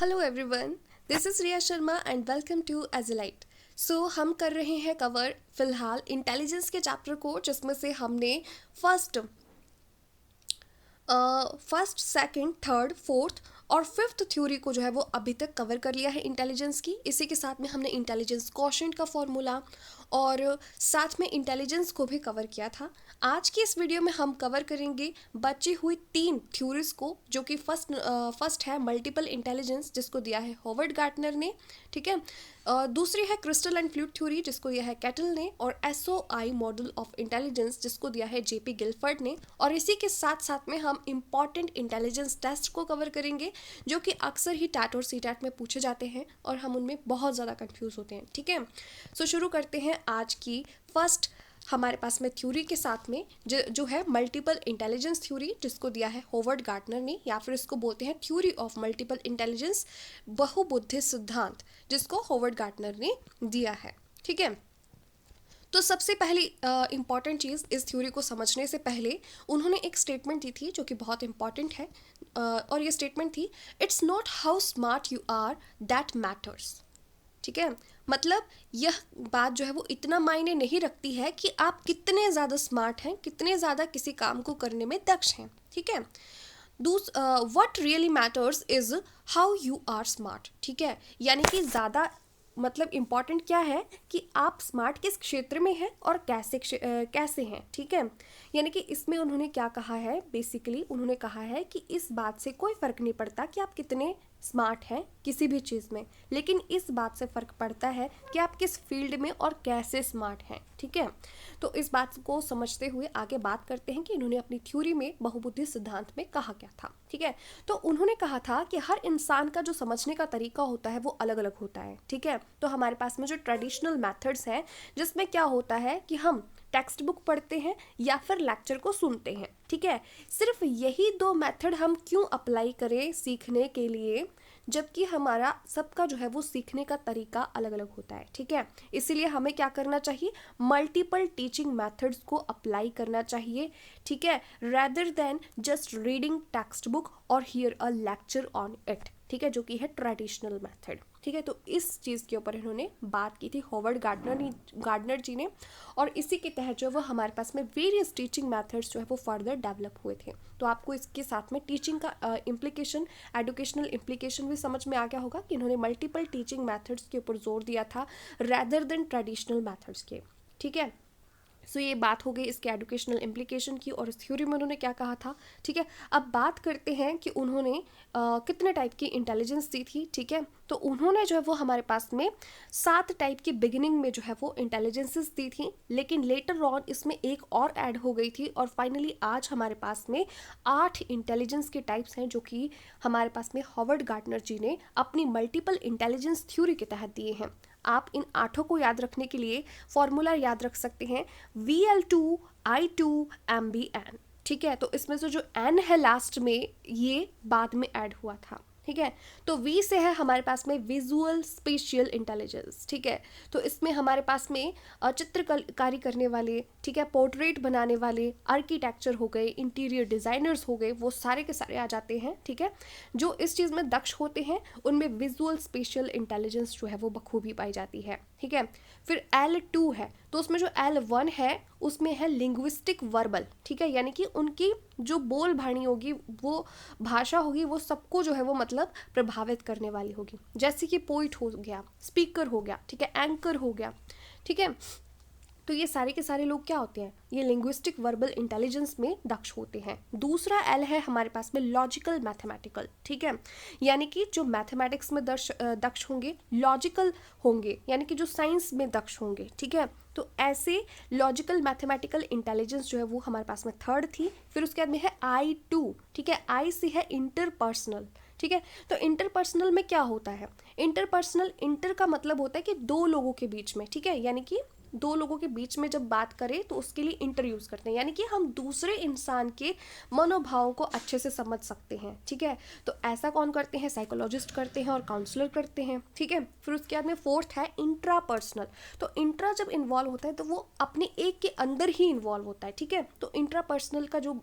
Hello everyone, this is Riya Sharma and welcome to Ezlight. So हम कर रहे हैं कवर फिलहाल इंटेलिजेंस के चैप्टर को, जिसमें से हमने फर्स्ट सेकंड, थर्ड, फोर्थ और फिफ्थ थ्योरी को जो है वो अभी तक कवर कर लिया है इंटेलिजेंस की। इसी के साथ में हमने इंटेलिजेंस क्वोशिएंट का फॉर्मूला और साथ में इंटेलिजेंस को भी कवर किया था। आज की इस वीडियो में हम कवर करेंगे बची हुई 3 थ्योरीज को, जो कि फर्स्ट है मल्टीपल इंटेलिजेंस, जिसको दिया है हॉवर्ड गार्टनर ने, ठीक है। दूसरी है क्रिस्टल एंड फ्लूइड थ्योरी, जिसको दिया है कैटल ने, और SOI मॉडल ऑफ इंटेलिजेंस, जिसको दिया है JP गिलफर्ड ने। और इसी के साथ साथ में हम इंपॉर्टेंट इंटेलिजेंस टेस्ट को कवर करेंगे, जो कि अक्सर ही टैट और CTAT में पूछे जाते हैं और हम उनमें बहुत ज़्यादा कंफ्यूज होते हैं, ठीक है। सो शुरू करते हैं आज की फर्स्ट हमारे पास में थ्योरी के साथ में, जो है मल्टीपल इंटेलिजेंस थ्योरी, जिसको दिया है हॉवर्ड गार्टनर ने, या फिर इसको बोलते हैं थ्योरी ऑफ मल्टीपल इंटेलिजेंस, बहुबुद्धि सिद्धांत, जिसको हॉवर्ड गार्टनर ने दिया है, ठीक है। तो सबसे पहली इंपॉर्टेंट चीज़ इस थ्योरी को समझने से पहले उन्होंने एक स्टेटमेंट दी थी जो कि बहुत इंपॉर्टेंट है, और ये स्टेटमेंट थी, it's not how smart you are that matters, ठीक है। मतलब यह बात जो है वो इतना मायने नहीं रखती है कि आप कितने ज़्यादा स्मार्ट हैं, कितने ज़्यादा किसी काम को करने में दक्ष हैं, ठीक है। What really matters is how you are smart, ठीक है। यानी कि ज़्यादा मतलब इम्पॉर्टेंट क्या है कि आप स्मार्ट किस क्षेत्र में हैं और कैसे हैं, ठीक है। यानी कि इसमें उन्होंने क्या कहा है, बेसिकली उन्होंने कहा है कि इस बात से कोई फ़र्क नहीं पड़ता कि आप कितने स्मार्ट हैं किसी भी चीज़ में, लेकिन इस बात से फ़र्क पड़ता है कि आप किस फील्ड में और कैसे स्मार्ट हैं, ठीक है। तो इस बात को समझते हुए आगे बात करते हैं कि इन्होंने अपनी थ्योरी में बहुबुद्धि सिद्धांत में कहा क्या था, ठीक है। तो उन्होंने कहा था कि हर इंसान का जो समझने का तरीका होता है वो अलग अलग होता है, ठीक है। तो हमारे पास में जो ट्रेडिशनल मेथड्स हैं, जिसमें क्या होता है कि हम टेक्स्ट बुक पढ़ते हैं या फिर लेक्चर को सुनते हैं, ठीक है। सिर्फ यही 2 मेथड हम क्यों अप्लाई करें सीखने के लिए, जबकि हमारा सबका जो है वो सीखने का तरीका अलग अलग होता है, ठीक है। इसीलिए हमें क्या करना चाहिए, मल्टीपल टीचिंग मेथड्स को अप्लाई करना चाहिए, ठीक है, rather than just reading text book और hear a lecture on it, ठीक है, जो कि है ट्रेडिशनल मेथड, ठीक है। तो इस चीज़ के ऊपर इन्होंने बात की थी हॉवर्ड गार्डनर जी ने, और इसी के तहत जो वो हमारे पास में वेरियस टीचिंग मेथड्स जो है वो फर्दर डेवलप हुए थे। तो आपको इसके साथ में टीचिंग का इम्प्लीकेशन, एजुकेशनल इम्प्लीकेशन भी समझ में आ गया होगा कि इन्होंने मल्टीपल टीचिंग मेथड्स के ऊपर जोर दिया था रेदर देन ट्रेडिशनल मेथड्स के, ठीक है। सो ये बात हो गई इसके एजुकेशनल इम्प्लीकेशन की, और इस थ्योरी में उन्होंने क्या कहा था, ठीक है। अब बात करते हैं कि उन्होंने कितने टाइप की इंटेलिजेंस दी थी, ठीक है। तो उन्होंने जो है वो हमारे पास में 7 टाइप की बिगिनिंग में जो है वो इंटेलिजेंसेस दी थी, लेकिन लेटर ऑन इसमें एक और ऐड हो गई थी, और फाइनली आज हमारे पास में 8 इंटेलिजेंस के टाइप्स हैं, जो कि हमारे पास में हॉवर्ड गार्टनर जी ने अपनी मल्टीपल इंटेलिजेंस थ्योरी के तहत दिए हैं। आप इन 8 को याद रखने के लिए फॉर्मूला याद रख सकते हैं, VL2I2MBN, ठीक है। तो इसमें से जो N है लास्ट में, ये बाद में ऐड हुआ था, ठीक है। तो V से है हमारे पास में विजुअल स्पेशियल इंटेलिजेंस, ठीक है। तो इसमें हमारे पास में चित्रकारी करने वाले, ठीक है, पोर्ट्रेट बनाने वाले, आर्किटेक्चर हो गए, इंटीरियर डिज़ाइनर्स हो गए, वो सारे के सारे आ जाते हैं, ठीक है। जो इस चीज़ में दक्ष होते हैं उनमें विजुअल स्पेशियल इंटेलिजेंस जो है वो बखूबी पाई जाती है, ठीक है। फिर L2 है, तो उसमें जो L1 है उसमें है लिंग्विस्टिक वर्बल, ठीक है। यानी कि उनकी जो बोल भाणी होगी, वो भाषा होगी, वो सबको जो है वो मतलब प्रभावित करने वाली होगी, जैसे कि पोइट हो गया, स्पीकर हो गया, ठीक है, एंकर हो गया, ठीक है। तो ये सारे के सारे लोग क्या होते हैं, ये लिंग्विस्टिक वर्बल इंटेलिजेंस में दक्ष होते हैं। दूसरा L है हमारे पास में लॉजिकल मैथमेटिकल, ठीक है। यानी कि जो मैथमेटिक्स में दक्ष होंगे, लॉजिकल होंगे, यानी कि जो साइंस में दक्ष होंगे, ठीक है। तो ऐसे लॉजिकल मैथमेटिकल इंटेलिजेंस जो है वो हमारे पास में थर्ड थी। फिर उसके बाद में है I2, ठीक है। I से है इंटरपर्सनल, ठीक है। तो इंटरपर्सनल में क्या होता है, इंटरपर्सनल, इंटर का मतलब होता है कि 2 लोगों के बीच में, ठीक है। यानी कि दो लोगों के बीच में जब बात करें तो उसके लिए इंटर यूज़ करते हैं, यानी कि हम दूसरे इंसान के मनोभावों को अच्छे से समझ सकते हैं, ठीक है। तो ऐसा कौन करते हैं, साइकोलॉजिस्ट करते हैं और काउंसलर करते हैं, ठीक है। फिर उसके बाद में फोर्थ है इंट्रापर्सनल। तो इंट्रा जब इन्वॉल्व होता है तो वो अपने एक के अंदर ही इन्वॉल्व होता है, ठीक है। तो इंट्रापर्सनल का जो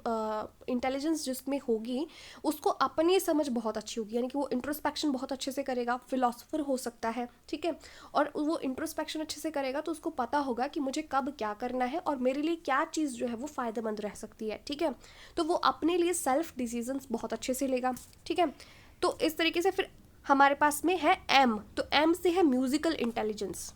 इंटेलिजेंस जिसमें होगी उसको अपनी समझ बहुत अच्छी होगी, यानी कि वो इंट्रोस्पेक्शन बहुत अच्छे से करेगा, फिलोसोफर हो सकता है, ठीक है। और वो इंट्रोस्पेक्शन अच्छे से करेगा तो उसको पता होगा कि मुझे कब क्या करना है और मेरे लिए क्या चीज़ जो है वो फ़ायदेमंद रह सकती है, ठीक है। तो वो अपने लिए सेल्फ डिसीजंस बहुत अच्छे से लेगा, ठीक है। तो इस तरीके से फिर हमारे पास में है एम। तो एम से है म्यूजिकल इंटेलिजेंस।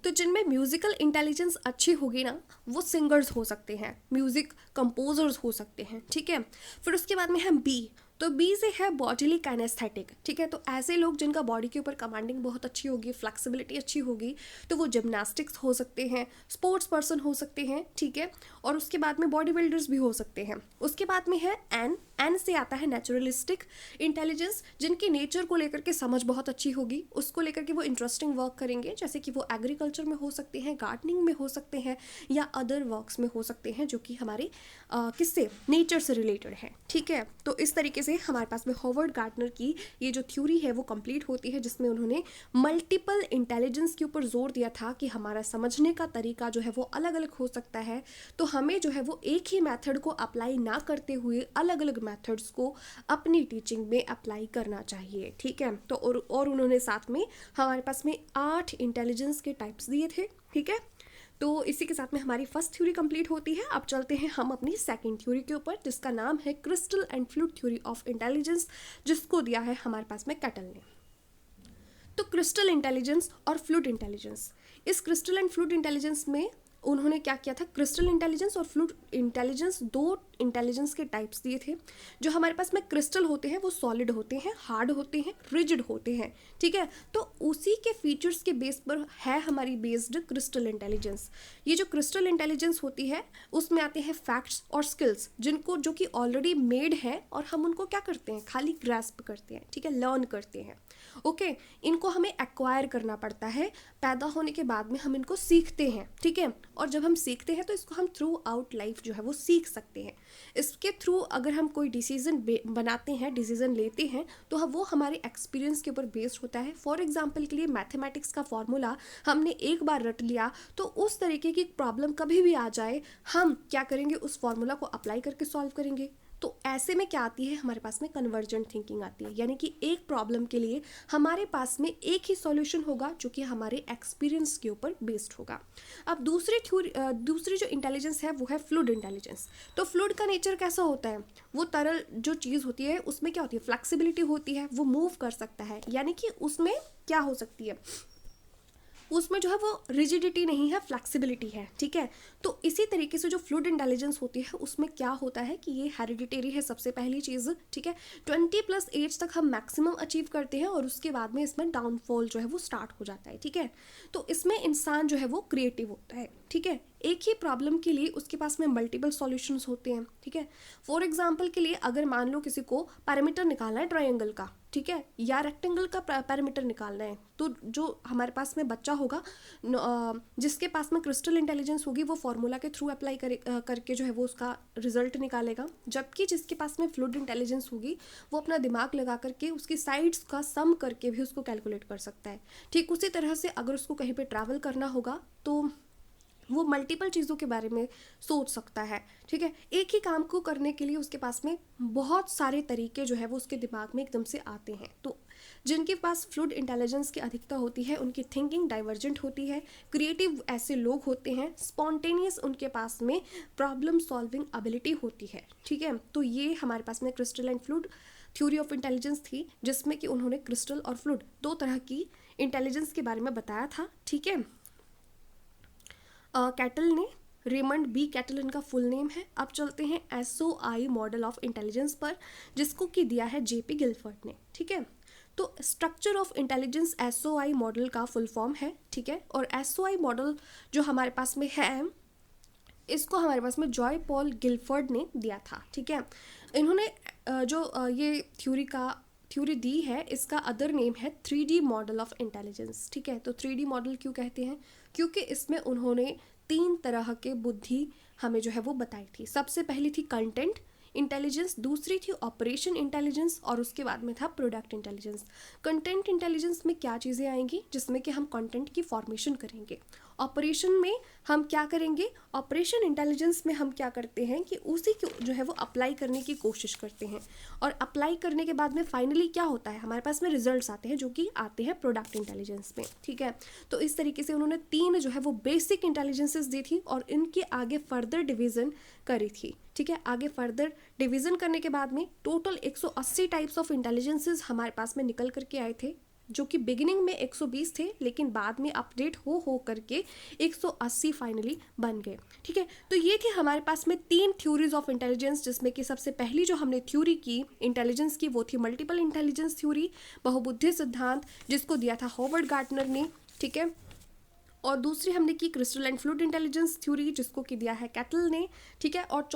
तो जिनमें म्यूजिकल इंटेलिजेंस अच्छी होगी ना, वो सिंगर्स हो सकते हैं, म्यूजिक कंपोजर्स हो सकते हैं, ठीक है। फिर उसके बाद में है बी। तो बी से है बॉडीली काइनेस्थेटिक, ठीक है। तो ऐसे लोग जिनका बॉडी के ऊपर कमांडिंग बहुत अच्छी होगी, फ्लेक्सिबिलिटी अच्छी होगी, तो वो जिम्नास्टिक्स हो सकते हैं, स्पोर्ट्स पर्सन हो सकते हैं, ठीक है। और उसके बाद में बॉडी बिल्डर्स भी हो सकते हैं। उसके बाद में है एन। एन से आता है नेचुरलिस्टिक इंटेलिजेंस, जिनकी नेचर को लेकर के समझ बहुत अच्छी होगी, उसको लेकर के वो इंटरेस्टिंग वर्क करेंगे, जैसे कि वो एग्रीकल्चर में हो सकते हैं, गार्डनिंग में हो सकते हैं, या अदर वर्क्स में हो सकते हैं जो कि हमारे किससे, नेचर से रिलेटेड है, ठीक है। तो इस तरीके से हमारे पास में हॉवर्ड गार्टनर की ये जो थ्योरी है वो कंप्लीट होती है, जिसमें उन्होंने मल्टीपल इंटेलिजेंस के ऊपर जोर दिया था कि हमारा समझने का तरीका जो है वो अलग अलग हो सकता है। तो हमें जो है वो एक ही मेथड को अप्लाई ना करते हुए अलग अलग मेथड्स को अपनी टीचिंग में अप्लाई करना चाहिए, ठीक है। तो और उन्होंने साथ में हमारे पास में 8 इंटेलिजेंस के टाइप्स दिए थे, ठीक है। तो इसी के साथ में हमारी फर्स्ट थ्योरी कंप्लीट होती है। अब चलते हैं हम अपनी सेकंड थ्योरी के ऊपर, जिसका नाम है crystal and fluid theory of intelligence, जिसको दिया है हमारे पास में कैटल ने। तो क्रिस्टल इंटेलिजेंस और फ्लूइड इंटेलिजेंस, इस क्रिस्टल एंड फ्लूइड इंटेलिजेंस में उन्होंने क्या किया था, क्रिस्टल इंटेलिजेंस और फ्लूइड इंटेलिजेंस, दो इंटेलिजेंस के टाइप्स दिए थे। जो हमारे पास में क्रिस्टल होते हैं वो सॉलिड होते हैं, हार्ड होते हैं, रिजिड होते हैं, ठीक है। तो उसी के फीचर्स के बेस पर है हमारी बेस्ड क्रिस्टल इंटेलिजेंस। ये जो क्रिस्टल इंटेलिजेंस होती है उसमें आते हैं फैक्ट्स और स्किल्स, जिनको जो कि ऑलरेडी मेड है और हम उनको क्या करते हैं, खाली ग्रैस्प करते हैं, ठीक है, लर्न करते हैं, ओके। इनको हमें एक्वायर करना पड़ता है, पैदा होने के बाद में हम इनको सीखते हैं, ठीक है। और जब हम सीखते हैं तो इसको हम थ्रू आउट लाइफ जो है वो सीख सकते हैं। इसके थ्रू अगर हम कोई डिसीजन बनाते हैं, डिसीजन लेते हैं, तो वो हमारे एक्सपीरियंस के ऊपर बेस्ड होता है। फॉर एग्जांपल के लिए मैथमेटिक्स का फॉर्मूला हमने एक बार रट लिया, तो उस तरीके की प्रॉब्लम कभी भी आ जाए, हम क्या करेंगे, उस फॉर्मूला को अप्लाई करके सॉल्व करेंगे। तो ऐसे में क्या आती है, हमारे पास में कन्वर्जेंट थिंकिंग आती है, यानी कि एक प्रॉब्लम के लिए हमारे पास में एक ही सॉल्यूशन होगा जो कि हमारे एक्सपीरियंस के ऊपर बेस्ड होगा। अब दूसरी जो इंटेलिजेंस है वो है फ्लूइड इंटेलिजेंस। तो फ्लूइड का नेचर कैसा होता है, वो तरल जो चीज़ होती है उसमें क्या होती है, फ्लेक्सिबिलिटी होती है, वो मूव कर सकता है, यानी कि उसमें क्या हो सकती है, उसमें जो है वो रिजिडिटी नहीं है, फ्लेक्सिबिलिटी है, ठीक है। तो इसी तरीके से जो फ्लूइड इंटेलिजेंस होती है उसमें क्या होता है कि ये हेरिडिटरी है, सबसे पहली चीज़, ठीक है। 20+ एज तक हम मैक्सिमम अचीव करते हैं और उसके बाद में इसमें डाउनफॉल जो है वो स्टार्ट हो जाता है, ठीक है। तो इसमें इंसान जो है वो क्रिएटिव होता है, ठीक है। एक ही प्रॉब्लम के लिए उसके पास में मल्टीपल सॉल्यूशंस होते हैं, ठीक है। फॉर एग्जांपल के लिए अगर मान लो किसी को पैरामीटर निकालना है ट्रायंगल का, ठीक है, या रेक्टेंगल का पैरामीटर निकालना है, तो जो हमारे पास में बच्चा होगा, जिसके पास में क्रिस्टल इंटेलिजेंस होगी, वो फॉर्मूला के थ्रू अप्लाई करके जो है वो उसका रिजल्ट निकालेगा। जबकि जिसके पास में फ्लूइड इंटेलिजेंस होगी वो अपना दिमाग लगा करके उसकी साइड्स का सम करके भी उसको कैलकुलेट कर सकता है। ठीक उसी तरह से अगर उसको कहीं पे ट्रैवल करना होगा तो वो मल्टीपल चीज़ों के बारे में सोच सकता है, ठीक है। एक ही काम को करने के लिए उसके पास में बहुत सारे तरीके जो है वो उसके दिमाग में एकदम से आते हैं। तो जिनके पास फ्लूइड इंटेलिजेंस की अधिकता होती है उनकी थिंकिंग डाइवर्जेंट होती है, क्रिएटिव ऐसे लोग होते हैं, स्पॉन्टेनियस उनके पास में प्रॉब्लम सॉल्विंग एबिलिटी होती है, ठीक है। तो ये हमारे पास में crystal and fluid theory of intelligence थी, जिसमें कि उन्होंने क्रिस्टल और फ्लूइड दो तरह की इंटेलिजेंस के बारे में बताया था, ठीक है। कैटल ने, रेमंड बी कैटल इनका फुल नेम है। अब चलते हैं SOI मॉडल ऑफ इंटेलिजेंस पर, जिसको कि दिया है JP गिलफर्ड ने, ठीक है। तो structure of intelligence SOI model का फुल फॉर्म है, ठीक है। और SOI मॉडल जो हमारे पास में है, इसको हमारे पास में जॉय पॉल गिलफर्ड ने दिया था, ठीक है। इन्होंने जो ये थ्योरी का थ्योरी दी है इसका अदर नेम है 3D मॉडल ऑफ इंटेलिजेंस। ठीक है, तो 3D मॉडल क्यों कहते हैं? क्योंकि इसमें उन्होंने 3 तरह के बुद्धि हमें जो है वो बताई थी। सबसे पहली थी कंटेंट इंटेलिजेंस, दूसरी थी ऑपरेशन इंटेलिजेंस और उसके बाद में था प्रोडक्ट इंटेलिजेंस। कंटेंट इंटेलिजेंस में क्या चीज़ें आएंगी? जिसमें कि हम कंटेंट की फॉर्मेशन करेंगे। ऑपरेशन में हम क्या करेंगे? ऑपरेशन इंटेलिजेंस में हम क्या करते हैं कि उसी को जो है वो अप्लाई करने की कोशिश करते हैं, और अप्लाई करने के बाद में फाइनली क्या होता है, हमारे पास में रिजल्ट्स आते हैं जो कि आते हैं प्रोडक्ट इंटेलिजेंस में। ठीक है, तो इस तरीके से उन्होंने 3 जो है वो बेसिक इंटेलिजेंसेस दी थी और इनके आगे फर्दर डिवीज़न करी थी। ठीक है, आगे फर्दर डिवीज़न करने के बाद में टोटल 180 टाइप्स ऑफ इंटेलिजेंसेस हमारे पास में निकल करके आए थे, जो कि बिगिनिंग में 120 थे लेकिन बाद में अपडेट हो करके 180 फाइनली बन गए। ठीक है, तो ये थे हमारे पास में 3 थ्योरीज ऑफ इंटेलिजेंस, जिसमें कि सबसे पहली जो हमने थ्योरी की इंटेलिजेंस की वो थी मल्टीपल इंटेलिजेंस थ्योरी, बहुबुद्धि सिद्धांत, जिसको दिया था हॉवर्ड गार्टनर ने। ठीक है, और दूसरी हमने की crystal and fluid intelligence theory, जिसको कि दिया है कैटल ने। ठीक है, और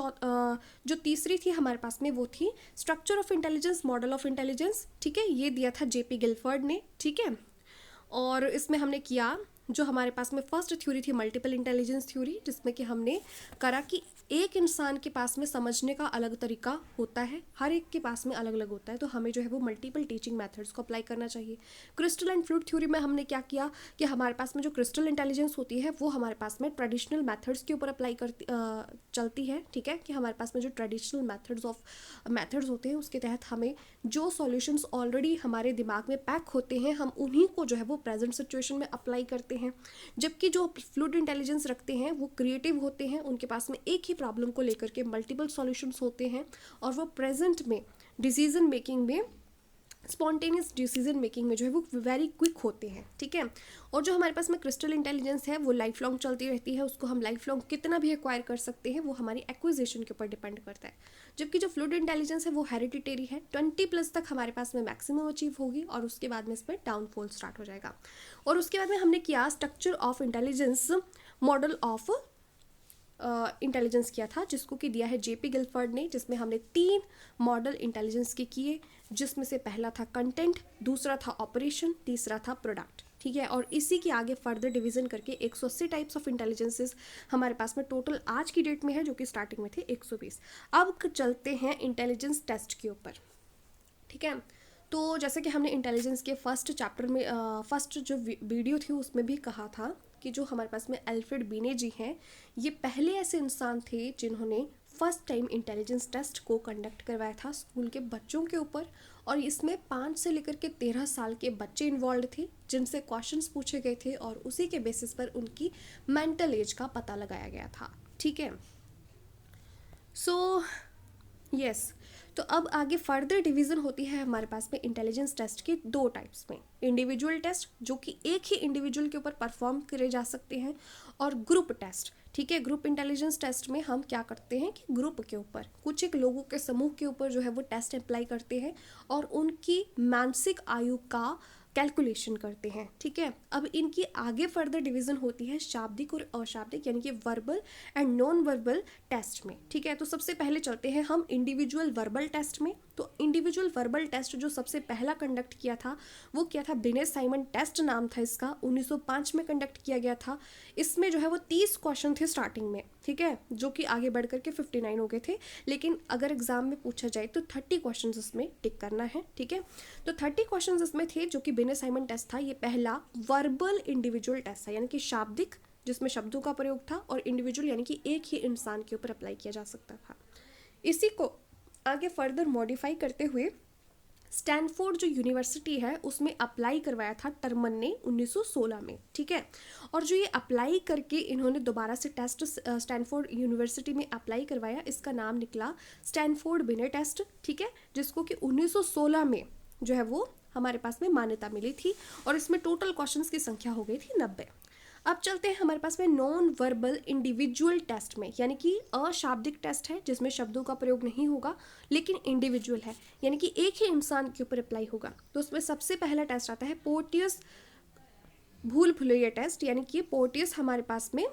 जो तीसरी थी हमारे पास में वो थी structure of intelligence model of intelligence. ठीक है, ये दिया था जेपी गिलफर्ड ने। ठीक है, और इसमें हमने किया जो हमारे पास में फर्स्ट थ्योरी थी मल्टीपल इंटेलिजेंस थ्योरी, जिसमें कि हमने करा कि एक इंसान के पास में समझने का अलग तरीका होता है, हर एक के पास में अलग अलग होता है, तो हमें जो है वो मल्टीपल टीचिंग मेथड्स को अप्लाई करना चाहिए। क्रिस्टल एंड फ्लूइड थ्योरी में हमने क्या किया कि हमारे पास में जो क्रिस्टल इंटेलिजेंस होती है वो हमारे पास में ट्रेडिशनल मेथड्स के ऊपर अप्लाई करती चलती है। ठीक है, कि हमारे पास में जो ट्रेडिशनल मेथड्स होते हैं उसके तहत हमें जो सॉल्यूशंस ऑलरेडी हमारे दिमाग में पैक होते हैं हम उन्हीं को जो है वो प्रेजेंट सिचुएशन में अप्लाई करते हैं। जबकि जो फ्लूइड इंटेलिजेंस रखते हैं वो क्रिएटिव होते हैं, उनके पास में एक ही प्रॉब्लम को लेकर के मल्टीपल सॉल्यूशंस होते हैं और वो प्रेजेंट में डिसीजन मेकिंग में स्पॉन्टेनियस डिसीजन मेकिंग में जो है वो वेरी क्विक होते हैं। ठीक है, और जो हमारे पास में क्रिस्टल इंटेलिजेंस है वो लाइफ लॉन्ग चलती रहती है, उसको हम लाइफ लॉन्ग कितना भी एक्वायर कर सकते हैं, वो हमारी एक्विजिशन के ऊपर डिपेंड करता है। जबकि जो फ्लूइड इंटेलिजेंस है वो हेरिडिटेरी है, 20+ तक हमारे पास में मैक्सिमम अचीव होगी और उसके बाद में इसमें डाउनफॉल स्टार्ट हो जाएगा। और उसके बाद में हमने किया structure of intelligence model of intelligence किया था, जिसको कि दिया है जेपी गिलफर्ड ने, जिसमें हमने 3 मॉडल इंटेलिजेंस के किए, जिसमें से पहला था कंटेंट, दूसरा था ऑपरेशन, तीसरा था प्रोडक्ट। ठीक है, और इसी के आगे फर्दर डिवीजन करके 180 टाइप्स ऑफ इंटेलिजेंसेस हमारे पास में टोटल आज की डेट में है, जो कि स्टार्टिंग में थे 120। अब चलते हैं इंटेलिजेंस टेस्ट के ऊपर। ठीक है, तो जैसे कि हमने इंटेलिजेंस के फर्स्ट चैप्टर में फर्स्ट जो वीडियो थी उसमें भी कहा था कि जो हमारे पास में एल्फ्रेड बिने जी हैं, ये पहले ऐसे इंसान थे जिन्होंने फर्स्ट टाइम इंटेलिजेंस टेस्ट को कंडक्ट करवाया था स्कूल के बच्चों के ऊपर, और इसमें 5 से लेकर के 13 साल के बच्चे इन्वॉल्व थे, जिनसे क्वेश्चंस पूछे गए थे और उसी के बेसिस पर उनकी मेंटल एज का पता लगाया गया था। ठीक है, सो यस, तो अब आगे फर्दर डिवीज़न होती है हमारे पास में इंटेलिजेंस टेस्ट के 2 टाइप्स में, इंडिविजुअल टेस्ट जो कि एक ही इंडिविजुअल के ऊपर परफॉर्म करे जा सकते हैं, और ग्रुप टेस्ट। ठीक है, ग्रुप इंटेलिजेंस टेस्ट में हम क्या करते हैं कि ग्रुप के ऊपर कुछ एक लोगों के समूह के ऊपर जो है वो टेस्ट अप्लाई करते हैं और उनकी मानसिक आयु का कैलकुलेशन करते हैं। ठीक है, अब इनकी आगे फर्दर डिवीज़न होती है शाब्दिक और अशाब्दिक, यानी कि verbal and non verbal test में। ठीक है, तो सबसे पहले चलते हैं हम इंडिविजुअल वर्बल टेस्ट में। तो इंडिविजुअल वर्बल टेस्ट जो सबसे पहला कंडक्ट किया था वो क्या था, बिने साइमन टेस्ट नाम था इसका, 1905 में कंडक्ट किया गया था। इसमें जो है वो 30 क्वेश्चन थे स्टार्टिंग में। ठीक है, जो कि आगे बढ़ करके 59 हो गए थे, लेकिन अगर एग्जाम में पूछा जाए तो 30 क्वेश्चन इसमें टिक करना है। ठीक है, तो 30 क्वेश्चन इसमें थे जो कि बिने साइमन टेस्ट था। ये पहला वर्बल इंडिविजुअल टेस्ट था, यानी कि शाब्दिक जिसमें शब्दों का प्रयोग था, और इंडिविजुअल यानी कि एक ही इंसान के ऊपर अप्लाई किया जा सकता था। इसी को आगे फर्दर मॉडिफाई करते हुए स्टैनफोर्ड जो यूनिवर्सिटी है उसमें अप्लाई करवाया था टर्मन ने 1916 में। ठीक है, और जो ये अप्लाई करके इन्होंने दोबारा से टेस्ट स्टैनफोर्ड यूनिवर्सिटी में अप्लाई करवाया, इसका नाम निकला स्टैनफोर्ड बिने टेस्ट। ठीक है, जिसको कि 1916 में जो है वो हमारे पास में मान्यता मिली थी, और इसमें टोटल क्वेश्चंस की संख्या हो गई थी 90। अब चलते हैं हमारे पास में नॉन वर्बल इंडिविजुअल टेस्ट में, यानी कि अशाब्दिक टेस्ट है जिसमें शब्दों का प्रयोग नहीं होगा लेकिन इंडिविजुअल है, यानी कि एक ही इंसान के ऊपर अप्लाई होगा। तो उसमें सबसे पहला टेस्ट आता है पोर्टियस भूल भुलैया टेस्ट, यानी कि पोर्टियस हमारे पास में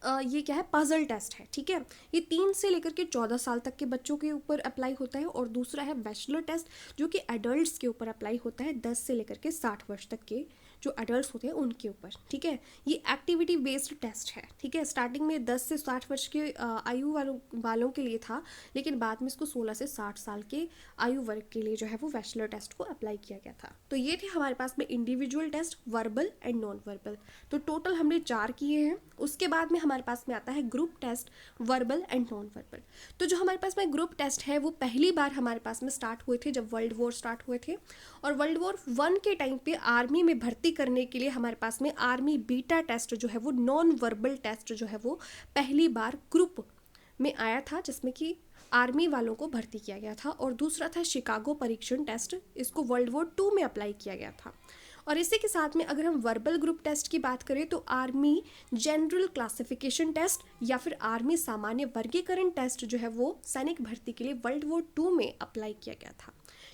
ये क्या है, पजल टेस्ट है, ठीक है। ये 3 से लेकर के 14 साल तक के बच्चों के ऊपर अप्लाई होता है। और दूसरा है बैचलर टेस्ट, जो कि एडल्ट्स के ऊपर अप्लाई होता है, 10 से लेकर के 60 वर्ष तक के जो एडल्ट्स होते हैं उनके ऊपर, ठीक है। ये एक्टिविटी बेस्ड टेस्ट है, ठीक है। स्टार्टिंग में 10 से 60 वर्ष के आयु वालों के लिए था, लेकिन बाद में इसको 16 से 60 साल के आयु वर्ग के लिए जो है वो बैचलर टेस्ट को अप्लाई किया गया था। तो ये थे हमारे पास में individual test, verbal and non verbal. तो टोटल हमने 4 किए हैं। उसके बाद में हमारे पास में आता है group test, verbal and non verbal. तो जो हमारे पास में ग्रुप टेस्ट है वो पहली बार हमारे पास में स्टार्ट हुए थे जब वर्ल्ड वॉर स्टार्ट हुए थे। और वर्ल्ड वॉर 1 के टाइम पे आर्मी में भर्ती करने के लिए हमारे पास में आर्मी बीटा टेस्ट जो है वो नॉन वर्बल टेस्ट जो है वो पहली बार ग्रुप में आया था, जिसमें कि आर्मी वालों को भर्ती किया गया था। और दूसरा था शिकागो परीक्षण टेस्ट, इसको वर्ल्ड वॉर 2 में अप्लाई किया गया था। और इसी के साथ में अगर हम वर्बल ग्रुप टेस्ट की बात करें तो आर्मी जनरल क्लासिफिकेशन टेस्ट या फिर आर्मी सामान्य वर्गीकरण टेस्ट जो है वो सैनिक भर्ती के लिए वर्ल्ड वॉर 2 में अप्लाई किया गया था,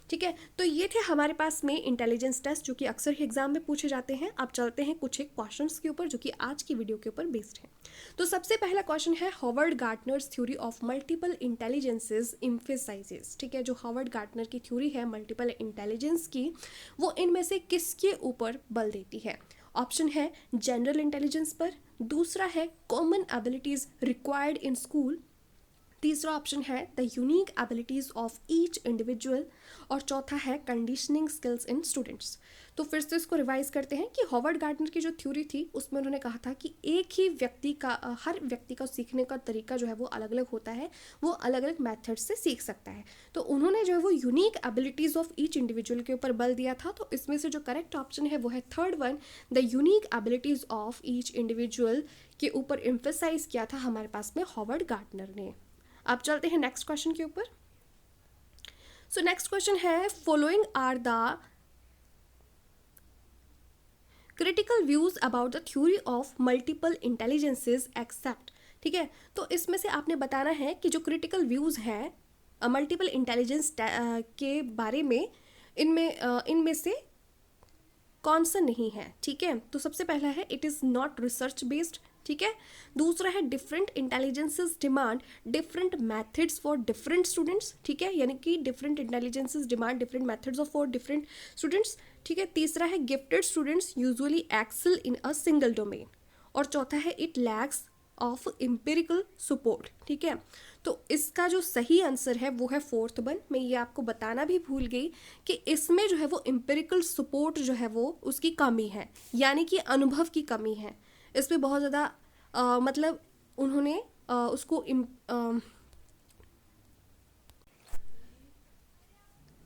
ठीक है। तो ये थे हमारे पास में इंटेलिजेंस टेस्ट जो कि अक्सर ही एग्जाम में पूछे जाते हैं। अब चलते हैं कुछ एक क्वेश्चंस के ऊपर जो कि आज की वीडियो के ऊपर बेस्ड है। तो सबसे पहला क्वेश्चन है Howard Gardner's theory of multiple intelligences emphasises, ठीक है। जो हॉवर्ड गार्टनर की थ्योरी है मल्टीपल इंटेलिजेंस की, वो इनमें से किसके ऊपर बल देती है? ऑप्शन है जनरल इंटेलिजेंस पर, दूसरा है common abilities required in school, तीसरा ऑप्शन है the unique abilities of each individual, और चौथा है कंडीशनिंग स्किल्स इन स्टूडेंट्स। तो फिर से इसको रिवाइज करते हैं कि हॉवर्ड गार्टनर की जो थ्योरी थी उसमें उन्होंने कहा था कि एक ही व्यक्ति का हर व्यक्ति का सीखने का तरीका जो है वो अलग अलग होता है, वो अलग अलग मेथड से सीख सकता है। तो उन्होंने जो है वो unique abilities of each individual के ऊपर बल दिया था। तो इसमें से जो करेक्ट ऑप्शन है वो है third one, the unique abilities of each individual के ऊपर एम्फेसाइज किया था हमारे पास में हॉवर्ड गार्टनर ने। अब चलते हैं नेक्स्ट क्वेश्चन के ऊपर। सो नेक्स्ट क्वेश्चन है following are the critical views about the theory of multiple intelligences except, ठीक है। तो इसमें से आपने बताना है कि जो क्रिटिकल व्यूज हैं मल्टीपल इंटेलिजेंस के बारे में, इनमें से कौन सा नहीं है, ठीक है। तो सबसे पहला है it is not research based, ठीक है। दूसरा है different intelligences demand different methods for different students, ठीक है, यानी कि different intelligences demand different methods of for different students, ठीक है। तीसरा है gifted students usually excel in a single domain, और चौथा है it lacks of empirical support, ठीक है। तो इसका जो सही आंसर है वो है फोर्थ वन। मैं ये आपको बताना भी भूल गई कि इसमें जो है वो एम्पिरिकल सपोर्ट जो है वो उसकी कमी है, यानी कि अनुभव की कमी है। इसमें बहुत ज़्यादा मतलब उन्होंने उसको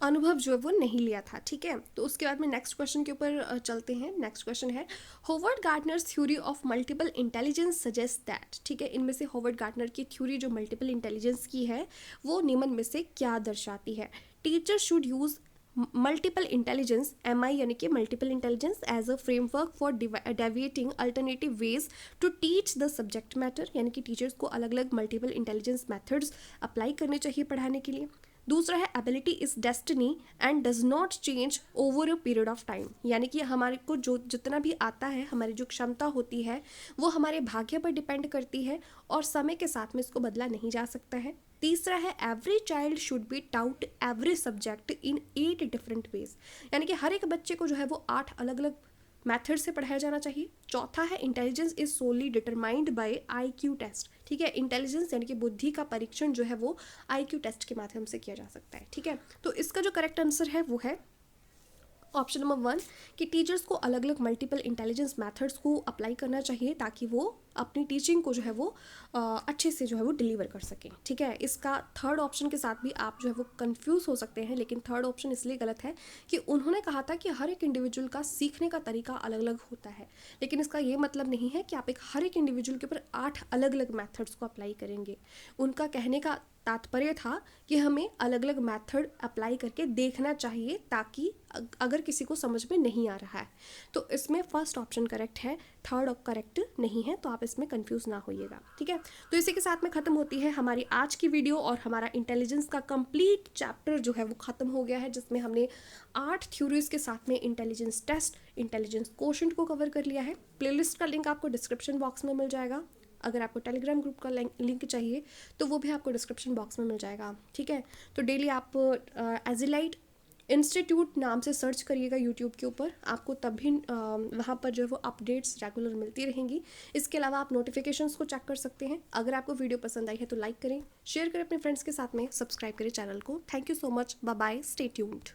अनुभव जो है वो नहीं लिया था, ठीक है। तो उसके बाद में नेक्स्ट क्वेश्चन के ऊपर चलते हैं। नेक्स्ट क्वेश्चन है Howard Gardner's theory of multiple intelligence suggest that, ठीक है। इनमें से हॉवर्ड गार्टनर की थ्योरी जो मल्टीपल इंटेलिजेंस की है वो निम्न में से क्या दर्शाती है? Teacher should use multiple intelligence MI यानी कि multiple intelligence as a framework for deviating alternative ways to teach the subject matter, यानी कि टीचर्स को अलग अलग मल्टीपल इंटेलिजेंस मेथड्स अप्लाई करने चाहिए पढ़ाने के लिए। दूसरा है ability is destiny and does not change over a period of time, यानी कि हमारे को जो जितना भी आता है, हमारी जो क्षमता होती है वो हमारे भाग्य पर डिपेंड करती है और समय के साथ में इसको बदला नहीं जा सकता है। तीसरा है every child should be taut every subject in 8 different ways, यानी कि हर एक बच्चे को जो है वो 8 अलग अलग मेथड से पढ़ाया जाना चाहिए। चौथा है intelligence is solely determined by IQ test, ठीक है। इंटेलिजेंस यानी कि बुद्धि का परीक्षण जो है वो IQ टेस्ट के माध्यम से किया जा सकता है, ठीक है। तो इसका जो करेक्ट आंसर है वो है ऑप्शन नंबर 1 कि टीचर्स को अलग अलग मल्टीपल इंटेलिजेंस मेथड्स को अप्लाई करना चाहिए ताकि वो अपनी टीचिंग को जो है वो अच्छे से जो है वो डिलीवर कर सकें, ठीक है। इसका थर्ड ऑप्शन के साथ भी आप जो है वो कंफ्यूज हो सकते हैं, लेकिन थर्ड ऑप्शन इसलिए गलत है कि उन्होंने कहा था कि हर एक इंडिविजुअल का सीखने का तरीका अलग अलग होता है, लेकिन इसका ये मतलब नहीं है कि आप हर एक इंडिविजुअल के ऊपर 8 अलग अलग मैथड्स को अप्लाई करेंगे। उनका कहने का तात्पर्य था कि हमें अलग अलग मेथड अप्लाई करके देखना चाहिए ताकि अगर किसी को समझ में नहीं आ रहा है तो इसमें फर्स्ट ऑप्शन करेक्ट है, थर्ड करेक्ट नहीं है, तो आप इसमें कंफ्यूज ना होइएगा, ठीक है। तो इसी के साथ में ख़त्म होती है हमारी आज की वीडियो और हमारा इंटेलिजेंस का कंप्लीट चैप्टर जो है वो ख़त्म हो गया है, जिसमें हमने 8 थ्योरीज के साथ में इंटेलिजेंस टेस्ट, इंटेलिजेंस कोशेंट को कवर कर लिया है। प्लेलिस्ट का लिंक आपको डिस्क्रिप्शन बॉक्स में मिल जाएगा। अगर आपको टेलीग्राम ग्रुप का लिंक चाहिए तो वो भी आपको डिस्क्रिप्शन बॉक्स में मिल जाएगा, ठीक है। तो डेली आप एजिलाइट इंस्टीट्यूट नाम से सर्च करिएगा यूट्यूब के ऊपर, आपको तब भी वहाँ पर जो है वो अपडेट्स रेगुलर मिलती रहेंगी। इसके अलावा आप नोटिफिकेशंस को चेक कर सकते हैं। अगर आपको वीडियो पसंद आई है तो लाइक करें, शेयर करें अपने फ्रेंड्स के साथ में, सब्सक्राइब करें चैनल को। Thank you so much, bye bye, stay tuned.